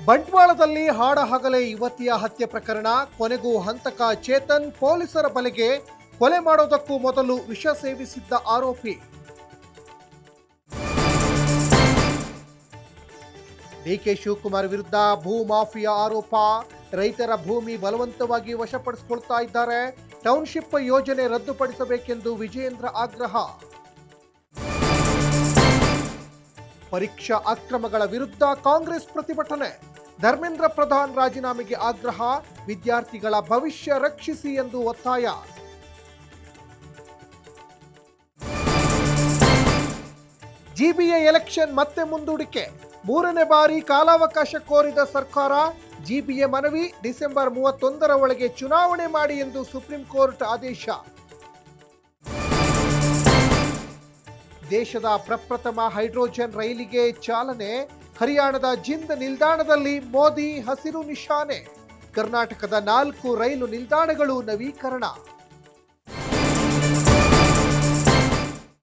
ಬಂಟ್ವಾಳದಲ್ಲಿ ಹಾಡಹಗಲೇ ಯುವತಿಯ ಹತ್ಯೆ ಪ್ರಕರಣ, ಕೊನೆಗೂ ಹಂತಕ ಚೇತನ್ ಪೊಲೀಸರ ಬಲೆಗೆ. ಕೊಲೆ ಮಾಡೋದಕ್ಕೂ ಮೊದಲು ವಿಷ ಸೇವಿಸಿದ್ದ ಆರೋಪಿ. ಡಿಕೆ ಶಿವಕುಮಾರ್ ವಿರುದ್ಧ ಭೂ ಮಾಫಿಯಾ ಆರೋಪ. ರೈತರ ಭೂಮಿ ಬಲವಂತವಾಗಿ ವಶಪಡಿಸಿಕೊಳ್ತಾ ಇದ್ದಾರೆ. ಟೌನ್ಶಿಪ್ ಯೋಜನೆ ರದ್ದುಪಡಿಸಬೇಕೆಂದು ವಿಜಯೇಂದ್ರ ಆಗ್ರಹ. ಪರೀಕ್ಷಾ ಅಕ್ರಮಗಳ ವಿರುದ್ಧ ಕಾಂಗ್ರೆಸ್ ಪ್ರತಿಭಟನೆ. ಧರ್ಮೇಂದ್ರ ಪ್ರಧಾನ್ ರಾಜೀನಾಮೆಗೆ ಆಗ್ರಹ. ವಿದ್ಯಾರ್ಥಿಗಳ ಭವಿಷ್ಯ ರಕ್ಷಿಸಿ ಎಂದು ಒತ್ತಾಯ. ಜಿಬಿಎ ಎಲೆಕ್ಷನ್ ಮತ್ತೆ ಮುಂದೂಡಿಕೆ. 3ನೇ ಬಾರಿ ಕಾಲಾವಕಾಶ ಕೋರಿದ ಸರ್ಕಾರ. ಜಿಬಿಎ ಮನವಿ ಡಿಸೆಂಬರ್ 31ರ ಒಳಗೆ ಚುನಾವಣೆ ಮಾಡಿ ಎಂದು ಸುಪ್ರೀಂ ಕೋರ್ಟ್ ಆದೇಶ. ದೇಶದ ಪ್ರಪ್ರಥಮ ಹೈಡ್ರೋಜನ್ ರೈಲಿಗೆ ಚಾಲನೆ. ಹರಿಯಾಣದ ಜಿಂದ್ ನಿಲ್ದಾಣದಲ್ಲಿ ಮೋದಿ ಹಸಿರು ನಿಶಾನೆ. ಕರ್ನಾಟಕದ 4 ರೈಲು ನಿಲ್ದಾಣಗಳು ನವೀಕರಣ.